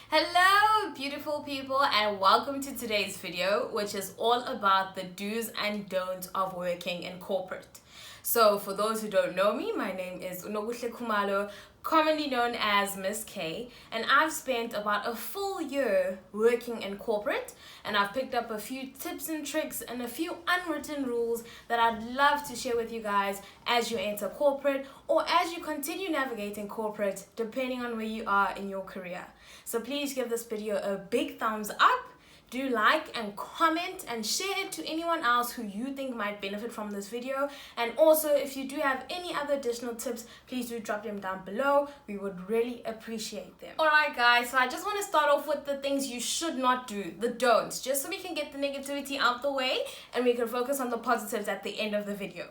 Hello beautiful people, and welcome to today's video, which is all about the do's and don'ts of working in corporate. So for those who don't know me, my name is Unobuhle Khumalo, commonly known as Miss K, and I've spent about a full year working in corporate, and I've picked up a few tips and tricks and a few unwritten rules that I'd love to share with you guys as you enter corporate or as you continue navigating corporate, depending on where you are in your career. So please give this video a big thumbs up. Do like and comment and share it to anyone else who you think might benefit from this video. And also, if you do have any other additional tips, please do drop them down below. We would really appreciate them. Alright guys, so I just want to start off with the things you should not do, the don'ts, just so we can get the negativity out the way and we can focus on the positives at the end of the video.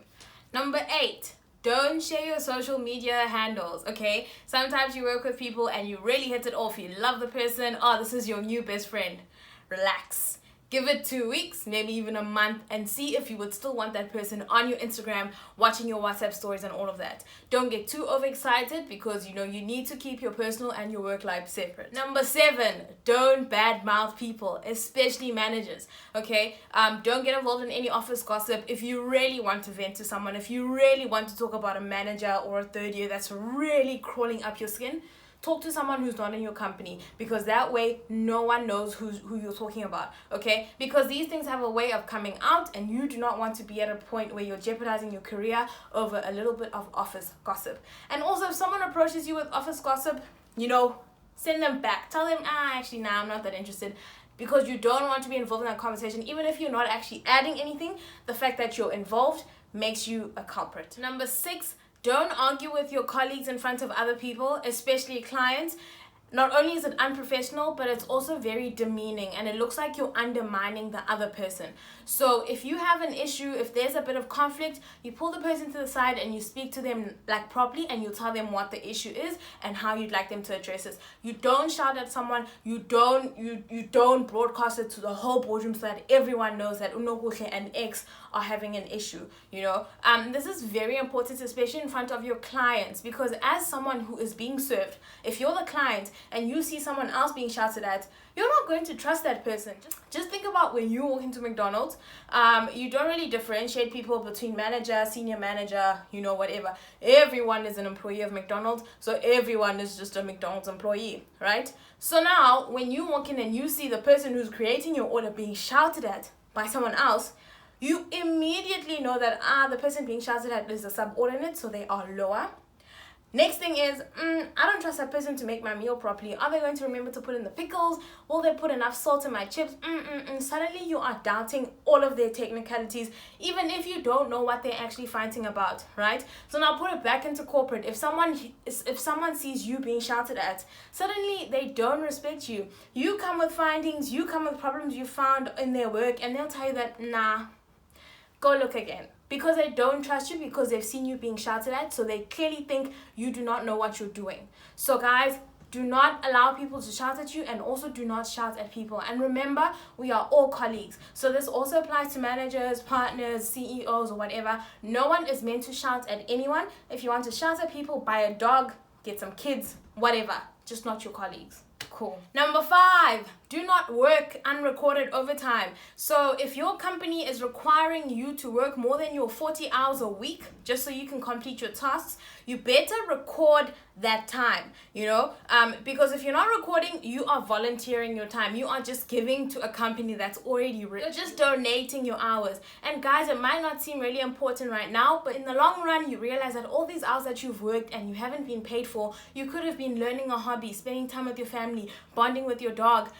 Number 8. Don't share your social media handles, okay? Sometimes you work with people and you really hit it off. You love the person. Oh, this is your new best friend. Relax. Give it 2 weeks, maybe even a month, and see if you would still want that person on your Instagram, watching your WhatsApp stories and all of that. Don't get too overexcited because you need to keep your personal and your work life separate. Number 7, don't badmouth people, especially managers, okay? Don't get involved in any office gossip. If you really want to vent to someone, if you really want to talk about a manager or a third year that's really crawling up your skin, talk to someone who's not in your company, because that way no one knows who you're talking about, okay? Because these things have a way of coming out, and you do not want to be at a point where you're jeopardizing your career over a little bit of office gossip. And also, if someone approaches you with office gossip, send them back. Tell them, actually, nah, I'm not that interested. Because you don't want to be involved in that conversation. Even if you're not actually adding anything, the fact that you're involved makes you a culprit. Number 6, don't argue with your colleagues in front of other people, especially clients. Not only is it unprofessional, but it's also very demeaning, and it looks like you're undermining the other person. So if you have an issue, if there's a bit of conflict, you pull the person to the side and you speak to them like properly, and you tell them what the issue is and how you'd like them to address it. You don't shout at someone. You don't broadcast it to the whole boardroom so that everyone knows that Unobuhle and X are having an issue. This is very important, especially in front of your clients, because as someone who is being served, if you're the client and you see someone else being shouted at, you're not going to trust that person. Just think about when you walk into McDonald's. You don't really differentiate people between manager, senior manager, whatever. Everyone is an employee of McDonald's, so everyone is just a McDonald's employee, right? So now, when you walk in and you see the person who's creating your order being shouted at by someone else, you immediately know that the person being shouted at is a subordinate, so they are lower. Next thing is, I don't trust that person to make my meal properly. Are they going to remember to put in the pickles? Will they put enough salt in my chips? Suddenly you are doubting all of their technicalities, even if you don't know what they're actually fighting about, right? So now put it back into corporate. If someone sees you being shouted at, suddenly they don't respect you. You come with findings, you come with problems you found in their work, and they'll tell you that, nah, go look again. Because they don't trust you, because they've seen you being shouted at, so they clearly think you do not know what you're doing. So guys, do not allow people to shout at you, and also do not shout at people. And remember, we are all colleagues. So this also applies to managers, partners, CEOs, or whatever. No one is meant to shout at anyone. If you want to shout at people, buy a dog, get some kids, whatever. Just not your colleagues. Cool. Number 5, do not work unrecorded overtime. So if your company is requiring you to work more than your 40 hours a week just so you can complete your tasks, you better record that time, because if you're not recording, you are volunteering your time. You are just giving to a company that's already rich. You're just donating your hours. And guys, it might not seem really important right now, but in the long run, you realize that all these hours that you've worked and you haven't been paid for, you could have been learning a hobby, spending time with your family, bonding with your dog,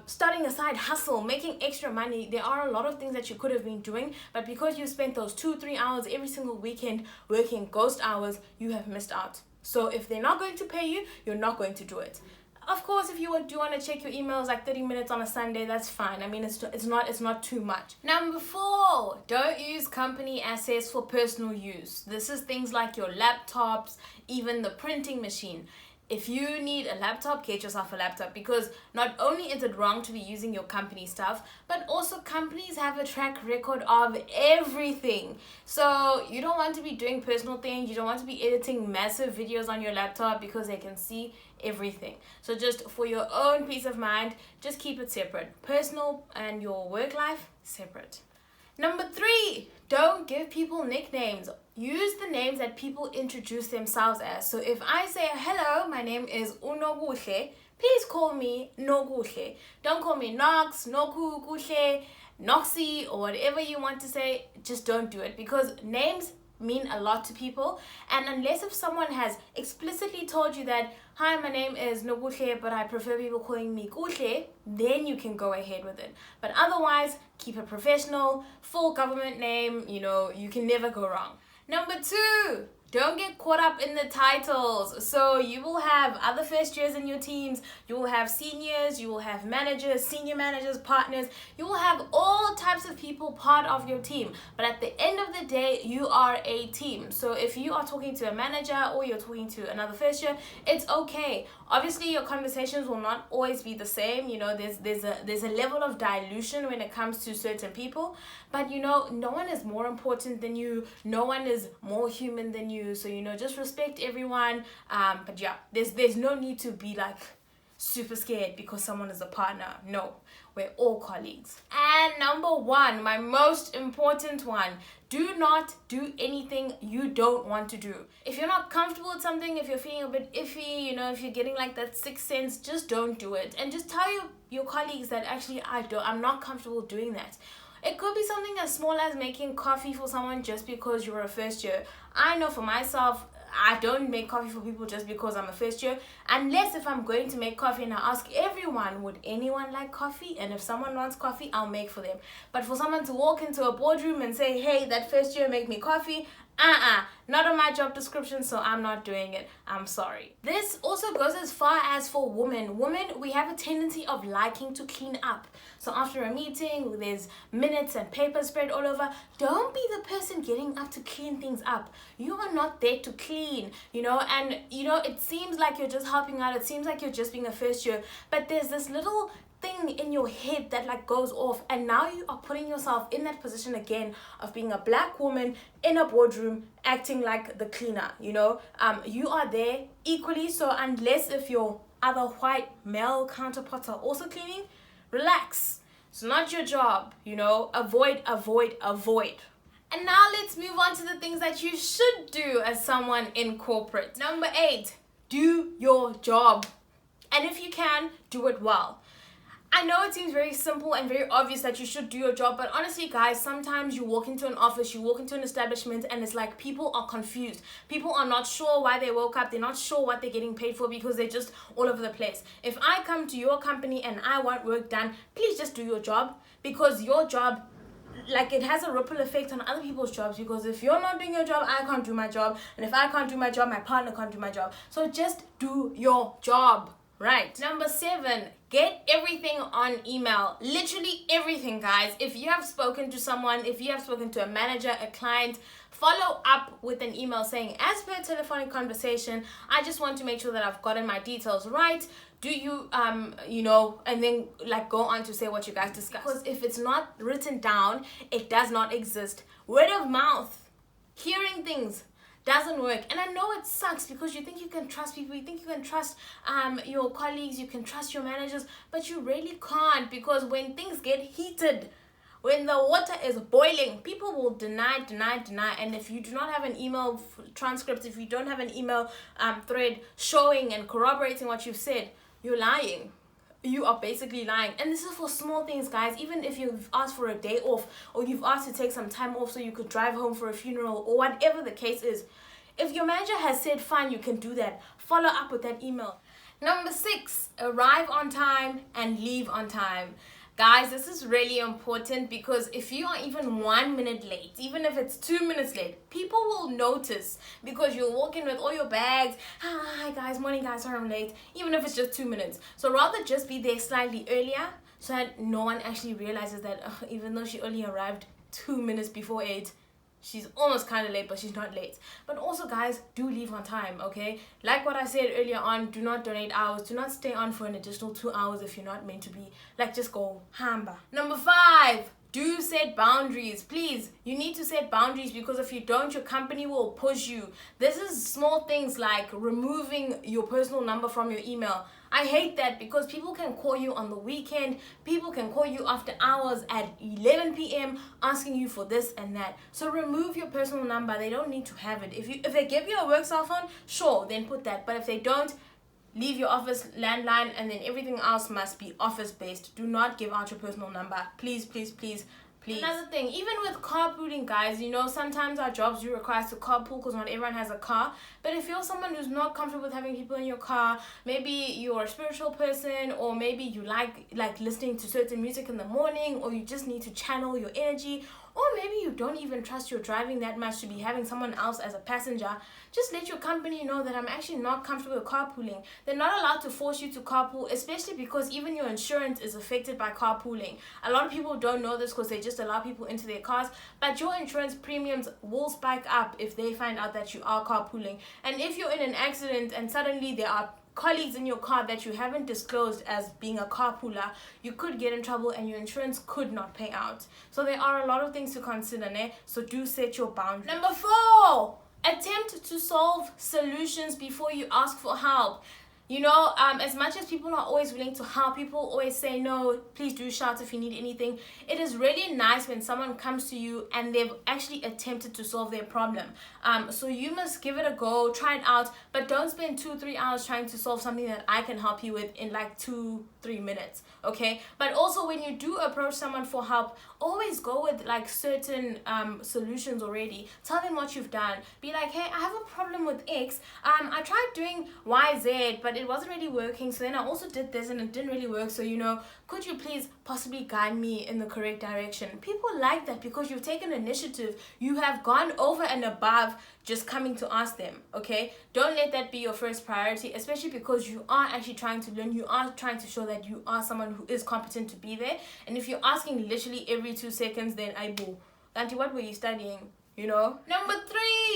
starting a side hustle, making extra money. There are a lot of things that you could have been doing, but because you spent those 2-3 hours every single weekend working ghost hours, you have missed out. So if they're not going to pay you, you're not going to do it. Of course, if you do want to check your emails like 30 minutes on a Sunday, that's fine. I mean, it's not too much. Number 4, don't use company assets for personal use. This is things like your laptops, even the printing machine. If you need a laptop, get yourself a laptop, because not only is it wrong to be using your company stuff, but also companies have a track record of everything. So you don't want to be doing personal things. You don't want to be editing massive videos on your laptop because they can see everything. So just for your own peace of mind, just keep it separate. Personal and your work life, separate. Number 3, don't give people nicknames. Use the names that people introduce themselves as. So if I say, hello, my name is Unoguhle, please call me Noguhle. Don't call me Nox, Noku, Guhle, Noxy, or whatever you want to say. Just don't do it, because names mean a lot to people, and unless if someone has explicitly told you that, hi, my name is Noguhle, but I prefer people calling me Guhle, then you can go ahead with it. But otherwise, keep it professional, full government name, you can never go wrong. Number 2, don't get caught up in the titles. So you will have other first years in your teams, you will have seniors, you will have managers, senior managers, partners, you will have all types of people part of your team. But at the end of the day, you are a team. So if you are talking to a manager or you're talking to another first year, it's okay. Obviously, your conversations will not always be the same. There's a level of dilution when it comes to certain people. But no one is more important than you. No one is more human than you. So just respect everyone. But yeah, there's no need to be like super scared because someone is a partner. No, we're all colleagues. And number 1, my most important one, do not do anything you don't want to do. If you're not comfortable with something, if you're feeling a bit iffy, if you're getting like that sixth sense, just don't do it. And just tell your colleagues that actually I'm not comfortable doing that. It could be something as small as making coffee for someone just because you're a first year. I know for myself, I don't make coffee for people just because I'm a first year, unless if I'm going to make coffee and I ask everyone, would anyone like coffee? And if someone wants coffee, I'll make for them. But for someone to walk into a boardroom and say, hey, that first year make me coffee, not on my job description, so I'm not doing it. I'm sorry. This also goes as far as for women. Women, we have a tendency of liking to clean up. So after a meeting, there's minutes and paper spread all over. Don't be the person getting up to clean things up. You are not there to clean, and it seems like you're just helping out. It seems like you're just being a first year, but there's this little thing in your head that like goes off, and now you are putting yourself in that position again of being a black woman in a boardroom acting like the cleaner. You are there equally, so unless if your other white male counterparts are also cleaning, relax. It's not your job. Avoid. And now let's move on to the things that you should do as someone in corporate. Number 8, do your job, and if you can, do it well. I know it seems very simple and very obvious that you should do your job, but honestly, guys, sometimes you walk into an office, you walk into an establishment, and it's like people are confused. People are not sure why they woke up. They're not sure what they're getting paid for because they're just all over the place. If I come to your company and I want work done, please just do your job, because your job, it has a ripple effect on other people's jobs, because if you're not doing your job, I can't do my job, and if I can't do my job, my partner can't do my job. So just do your job. Right. Number 7, get everything on email. Literally everything, guys. If you have spoken to someone, if you have spoken to a manager, a client, follow up with an email saying, as per telephonic conversation, I just want to make sure that I've gotten my details right. Do you, and then go on to say what you guys discussed. Because if it's not written down, it does not exist. Word of mouth, hearing things, doesn't work. And I know it sucks because you think you can trust people, you think you can trust your colleagues, you can trust your managers, but you really can't, because when things get heated, when the water is boiling, people will deny. And if you do not have an email transcript, if you don't have an email thread showing and corroborating what you've said, you're lying. You are basically lying. And this is for small things, guys. Even if you've asked for a day off, or you've asked to take some time off so you could drive home for a funeral, or whatever the case is, if your manager has said fine, you can do that, follow up with that email. Number 6, arrive on time and leave on time. Guys, this is really important, because if you are even 1 minute late, even if it's 2 minutes late, people will notice, because you'll walk in with all your bags. Hi guys, morning guys, sorry I'm late, even if it's just 2 minutes. So rather just be there slightly earlier, so that no one actually realizes that even though she only arrived 2 minutes before 8, she's almost kind of late, but she's not late. But also, guys, do leave on time, okay? Like what I said earlier on, do not donate hours. Do not stay on for an additional 2 hours if you're not meant to be. Like, just go hamba. Number 5. Do set boundaries. Please, you need to set boundaries, because if you don't, your company will push you. This is small things like removing your personal number from your email. I hate that, because people can call you on the weekend. People can call you after hours at 11 p.m. asking you for this and that. So remove your personal number. They don't need to have it. If they give you a work cell phone, sure, then put that. But if they don't, leave your office landline, and then everything else must be office based. Do not give out your personal number. Please, please, please, please. Another thing, even with carpooling, guys, you know, sometimes our jobs do require us to carpool because not everyone has a car. But if you're someone who's not comfortable with having people in your car, maybe you're a spiritual person, or maybe you like listening to certain music in the morning, or you just need to channel your energy, or maybe you don't even trust your driving that much to be having someone else as a passenger, just let your company know that I'm actually not comfortable with carpooling. They're not allowed to force you to carpool, especially because even your insurance is affected by carpooling. A lot of people don't know this because they just allow people into their cars, but your insurance premiums will spike up if they find out that you are carpooling. And if you're in an accident and suddenly there are colleagues in your car that you haven't disclosed as being a carpooler, you could get in trouble and your insurance could not pay out. So there are a lot of things to consider, né? So do set your boundaries. Number 4, attempt to solve solutions before you ask for help. You know, as much as people are always willing to help, people always say, no, please do shout if you need anything. It is really nice when someone comes to you and they've actually attempted to solve their problem. So you must give it a go, try it out, but don't spend 2-3 hours trying to solve something that I can help you with in like 2-3 minutes, okay? But also, when you do approach someone for help, always go with like certain solutions already. Tell them what you've done. Be like, hey, I have a problem with X. I tried doing YZ, but it wasn't really working. So then I also did this and it didn't really work. So, you know, could you please possibly guide me in the correct direction? People like that because you've taken initiative. You have gone over and above just coming to ask them, okay? Don't let that be your first priority, especially because you are actually trying to learn. You are trying to show that you are someone who is competent to be there. And if you're asking literally every 2 seconds, then I boo. Auntie, what were you studying? You know? Number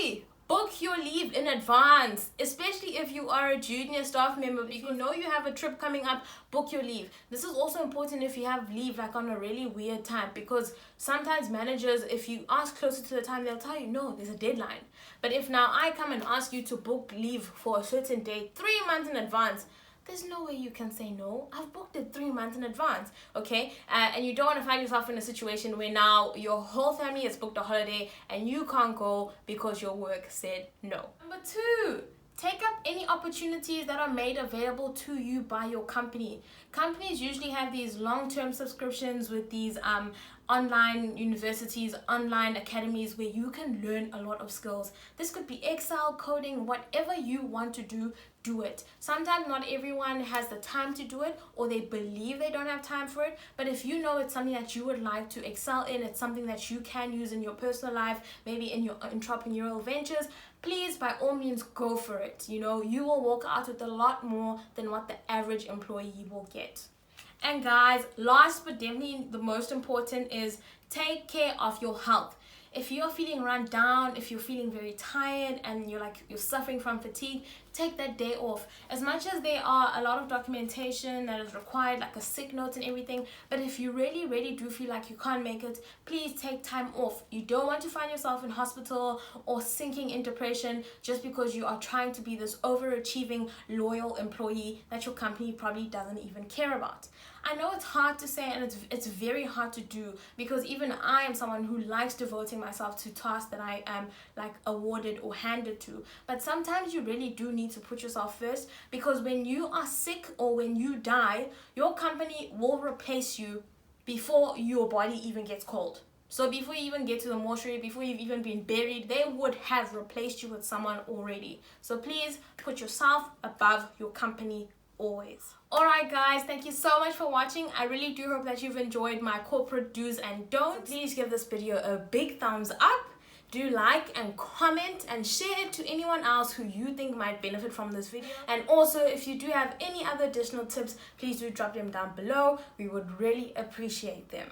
3, book your leave in advance, especially if you are a junior staff member. If you know you have a trip coming up, book your leave. This is also important if you have leave like on a really weird time, because sometimes managers, if you ask closer to the time, they'll tell you, no, there's a deadline. But if now I come and ask you to book leave for a certain date 3 months in advance, there's no way you can say no. I've booked it 3 months in advance, okay? And you don't want to find yourself in a situation where now your whole family has booked a holiday and you can't go because your work said no. Number 2, take up any opportunities that are made available to you by your company. Companies usually have these long-term subscriptions with these online universities, online academies where you can learn a lot of skills. This could be Excel, coding, whatever you want to do, do it. Sometimes not everyone has the time to do it, or they believe they don't have time for it. But if you know it's something that you would like to excel in, it's something that you can use in your personal life, maybe in your entrepreneurial ventures, please, by all means, go for it. You know, you will walk out with a lot more than what the average employee will get. And guys, last but definitely the most important is take care of your health. If you're feeling run down, if you're feeling very tired and you're suffering from fatigue, take that day off. As much as there are a lot of documentation that is required, like a sick note and everything, but if you really do feel like you can't make it, please take time off. You don't want to find yourself in hospital or sinking in depression just because you are trying to be this overachieving, loyal employee that your company probably doesn't even care about. I know it's hard to say, and it's very hard to do, because even I am someone who likes devoting myself to tasks that I am like awarded or handed to. But sometimes you really do need to put yourself first, because when you are sick or when you die, your company will replace you before your body even gets cold. So before you even get to the mortuary, before you've even been buried, they would have replaced you with someone already. So please put yourself above your company always. Alright guys, thank you so much for watching. I really do hope that you've enjoyed my corporate do's and don'ts. So please give this video a big thumbs up. Do like and comment and share it to anyone else who you think might benefit from this video. And also, if you do have any other additional tips, please do drop them down below. We would really appreciate them.